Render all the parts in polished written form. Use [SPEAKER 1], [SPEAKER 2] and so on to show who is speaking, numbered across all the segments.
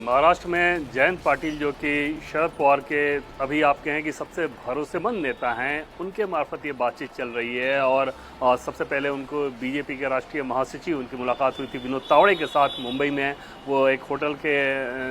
[SPEAKER 1] महाराष्ट्र में जयंत पाटिल जो कि शरद पवार के अभी आप कहें कि सबसे भरोसेमंद नेता हैं, उनके मार्फत ये बातचीत चल रही है। और सबसे पहले उनको बीजेपी के राष्ट्रीय महासचिव उनकी मुलाकात हुई थी विनोद तावड़े के साथ मुंबई में। वो एक होटल के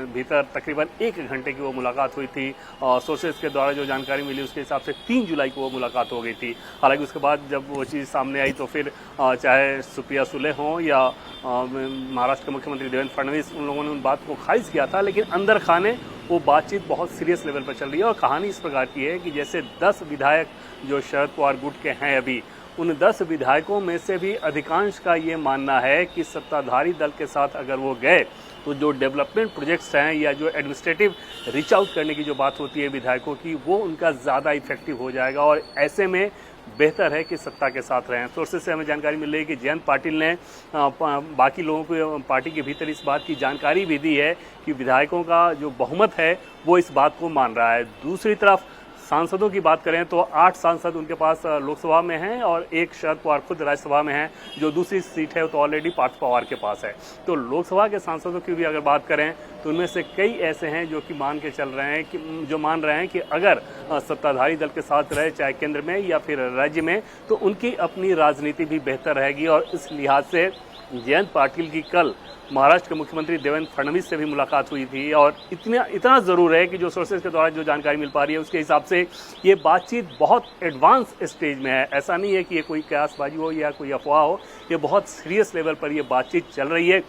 [SPEAKER 1] भीतर तकरीबन 1 घंटे की वो मुलाकात हुई थी। सोर्सेज के द्वारा जो जानकारी मिली उसके हिसाब से 3 जुलाई को वो मुलाकात हो गई थी। हालांकि उसके बाद जब वो चीज़ सामने आई तो फिर चाहे सुप्रिया सुले हों या महाराष्ट्र के मुख्यमंत्री देवेंद्र फडणवीस, उन लोगों ने उन बात को खारिज किया था। लेकिन अंदर खाने वो बातचीत बहुत सीरियस लेवल पर चल रही है। और कहानी इस प्रकार की है कि जैसे 10 विधायक जो शरद पवार गुट के हैं अभी, उन 10 विधायकों में से भी अधिकांश का ये मानना है कि सत्ताधारी दल के साथ अगर वो गए तो जो डेवलपमेंट प्रोजेक्ट्स हैं या जो एडमिनिस्ट्रेटिव रीच आउट करने की जो बात होती है विधायकों की, वो उनका ज़्यादा इफेक्टिव हो जाएगा। और ऐसे में बेहतर है कि सत्ता के साथ रहें। सोर्सेज से हमें जानकारी मिल रही है कि जयंत पाटिल ने बाकी लोगों को पार्टी के भीतर इस बात की जानकारी भी दी है कि विधायकों का जो बहुमत है वो इस बात को मान रहा है। दूसरी तरफ सांसदों की बात करें तो 8 सांसद उनके पास लोकसभा में हैं और एक शरद पवार खुद राज्यसभा में हैं। जो दूसरी सीट है वो तो ऑलरेडी पार्थ पवार के पास है। तो लोकसभा के सांसदों की भी अगर बात करें तो उनमें से कई ऐसे हैं जो कि मान के चल रहे हैं कि जो मान रहे हैं कि अगर सत्ताधारी दल के साथ रहे, चाहे केंद्र में या फिर राज्य में, तो उनकी अपनी राजनीति भी बेहतर रहेगी। और इस लिहाज से जयंत पाटिल की कल महाराष्ट्र के मुख्यमंत्री देवेंद्र फडणवीस से भी मुलाकात हुई थी। और इतना ज़रूर है कि जो सोर्सेज के द्वारा जो जानकारी मिल पा रही है उसके हिसाब से ये बातचीत बहुत एडवांस स्टेज में है। ऐसा नहीं है कि ये कोई कयासबाजी हो या कोई अफवाह हो, ये बहुत सीरियस लेवल पर ये बातचीत चल रही है।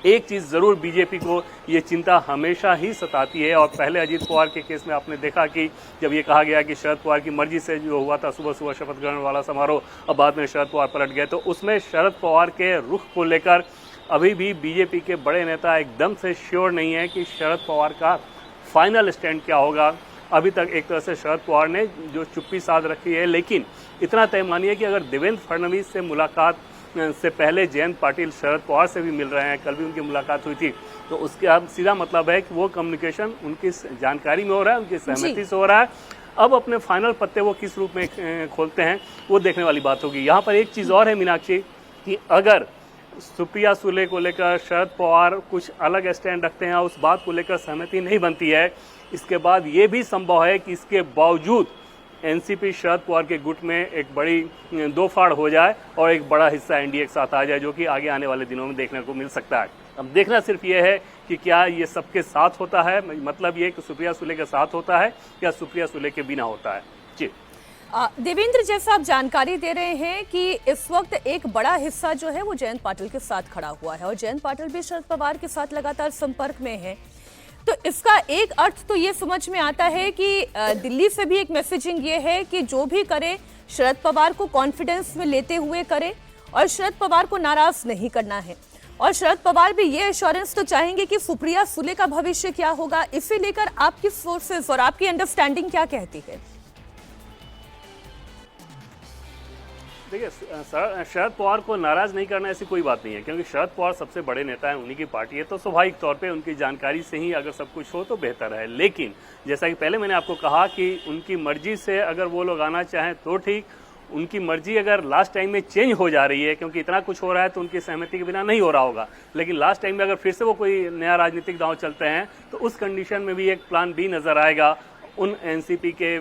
[SPEAKER 1] एक चीज़ ज़रूर बीजेपी को ये चिंता हमेशा ही सताती है। और पहले अजीत पवार के केस में आपने देखा कि जब ये कहा गया कि शरद पवार की मर्जी से जो हुआ था सुबह सुबह शपथ ग्रहण वाला समारोह, अब बाद में शरद पवार पलट गए, तो उसमें शरद पवार के रुख को लेकर अभी भी बीजेपी के बड़े नेता एकदम से श्योर नहीं है कि शरद पवार का फाइनल स्टैंड क्या होगा। अभी तक एक तरह से शरद पवार ने जो चुप्पी साध रखी है, लेकिन इतना तय मानिए कि अगर देवेंद्र फडणवीस से मुलाकात से पहले जयंत पाटिल शरद पवार से भी मिल रहे हैं, कल भी उनकी मुलाकात हुई थी, तो उसके अब सीधा मतलब है कि वो कम्युनिकेशन उनकी जानकारी में हो रहा है, उनकी सहमति से हो रहा है। अब अपने फाइनल पत्ते वो किस रूप में खोलते हैं वो देखने वाली बात होगी। यहाँ पर एक चीज़ और है मीनाक्षी, कि अगर सुप्रिया सुले को लेकर शरद पवार कुछ अलग स्टैंड रखते हैं और उस बात को लेकर सहमति नहीं बनती है, इसके बाद ये भी संभव है कि इसके बावजूद एनसीपी शरद पवार के गुट में एक बड़ी दो फाड़ हो जाए और एक बड़ा हिस्सा एनडीए के साथ आ जाए, जो कि आगे आने वाले दिनों में देखने को मिल सकता है। अब देखना सिर्फ ये है कि क्या ये सबके साथ होता है, मतलब ये कि सुप्रिया सुले के साथ होता है या सुप्रिया सुले के बिना होता है। जी
[SPEAKER 2] देवेंद्र, जैसा आप जानकारी दे रहे हैं कि इस वक्त एक बड़ा हिस्सा जो है वो जयंत पाटिल के साथ खड़ा हुआ है और जयंत पाटिल भी शरद पवार के साथ लगातार संपर्क में है, तो इसका एक अर्थ तो ये समझ में आता है कि दिल्ली से भी एक मैसेजिंग ये है कि जो भी करे शरद पवार को कॉन्फिडेंस में लेते हुए करे और शरद पवार को नाराज नहीं करना है। और शरद पवार भी ये एश्योरेंस तो चाहेंगे कि सुप्रिया सुले का भविष्य क्या होगा। इसे लेकर आपकी सोर्सेज और आपकी अंडरस्टैंडिंग क्या कहती है?
[SPEAKER 1] देखिए, शरद पवार को नाराज नहीं करना ऐसी कोई बात नहीं है, क्योंकि शरद पवार सबसे बड़े नेता हैं, उन्हीं की पार्टी है, तो स्वाभाविक तौर पे उनकी जानकारी से ही अगर सब कुछ हो तो बेहतर है। लेकिन जैसा कि पहले मैंने आपको कहा कि उनकी मर्जी से अगर वो लोग आना चाहें तो ठीक, उनकी मर्जी अगर लास्ट टाइम में चेंज हो जा रही है, क्योंकि इतना कुछ हो रहा है तो उनकी सहमति के बिना नहीं हो रहा होगा, लेकिन लास्ट टाइम में अगर फिर से वो कोई नया राजनीतिक दांव चलते हैं तो उस कंडीशन में भी एक प्लान बी नजर आएगा उन एनसीपी के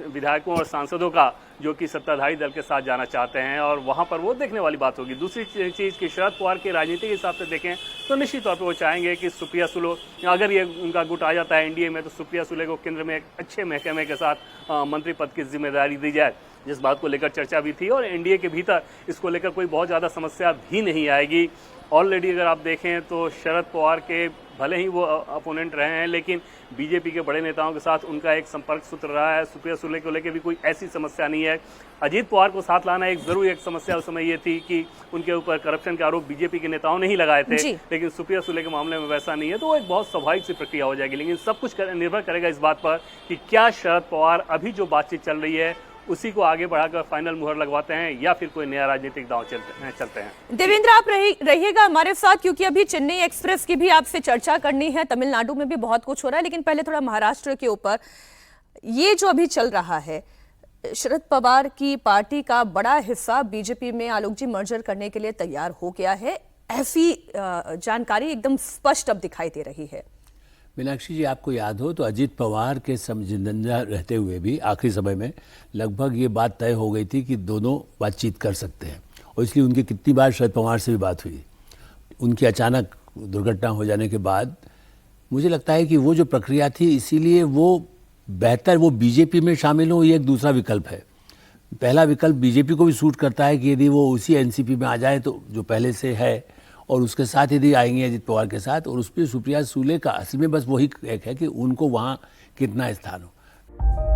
[SPEAKER 1] विधायकों और सांसदों का जो कि सत्ताधारी दल के साथ जाना चाहते हैं, और वहां पर वो देखने वाली बात होगी। दूसरी चीज़ कि शरद पवार की राजनीति के हिसाब से देखें तो निश्चित तौर पर वो चाहेंगे कि सुप्रिया सुले, अगर ये उनका गुट आ जाता है एनडीए में, तो सुप्रिया सुले को केंद्र में एक अच्छे महकमे के साथ मंत्री पद की जिम्मेदारी दी जाए, जिस बात को लेकर चर्चा भी थी। और एनडीए के भीतर इसको लेकर कोई बहुत ज़्यादा समस्या भी नहीं आएगी। ऑलरेडी अगर आप देखें तो शरद पवार के भले ही वो अपोनेंट रहे हैं, लेकिन बीजेपी के बड़े नेताओं के साथ उनका एक संपर्क सूत्र रहा है। सुप्रिया सुले को लेकर भी कोई ऐसी समस्या नहीं है। अजीत पवार को साथ लाना एक जरूर एक समस्या उस समय ये थी कि उनके ऊपर करप्शन के आरोप बीजेपी के नेताओं ने ही लगाए थे, लेकिन सुप्रिया सुले के मामले में वैसा नहीं है, तो वो एक बहुत स्वाभाविक सी प्रक्रिया हो जाएगी। लेकिन सब कुछ निर्भर करेगा इस बात पर कि क्या शरद पवार अभी जो बातचीत चल रही है उसी को आगे बढ़ाकर फाइनल मुहर लगवाते हैं या फिर कोई नया राजनीतिक दांव चलते हैं।
[SPEAKER 2] देवेंद्र, आप रहिएगा हमारे साथ, क्योंकि अभी चेन्नई एक्सप्रेस की भी आपसे चर्चा करनी है। तमिलनाडु में भी बहुत कुछ हो रहा है, लेकिन पहले थोड़ा महाराष्ट्र के ऊपर ये जो अभी चल रहा है, शरद पवार की पार्टी का बड़ा हिस्सा बीजेपी में आलोक जी मर्जर करने के लिए तैयार हो गया है, ऐसी जानकारी एकदम स्पष्ट अब दिखाई दे रही है।
[SPEAKER 3] मीनाक्षी जी, आपको याद हो तो अजीत पवार के जिंदा रहते हुए भी आखिरी समय में लगभग ये बात तय हो गई थी कि दोनों बातचीत कर सकते हैं, और इसलिए उनकी कितनी बार शरद पवार से भी बात हुई। उनकी अचानक दुर्घटना हो जाने के बाद मुझे लगता है कि वो जो प्रक्रिया थी, इसीलिए वो बेहतर वो बीजेपी में शामिल हो, ये एक दूसरा विकल्प है। पहला विकल्प बीजेपी को भी सूट करता है कि यदि वो उसी एनसीपी में आ जाए तो जो पहले से है, और उसके साथ यदि आएंगे अजित पवार के साथ, और उस पर सुप्रिया सुले का असल में बस वही एक है कि उनको वहाँ कितना स्थान हो।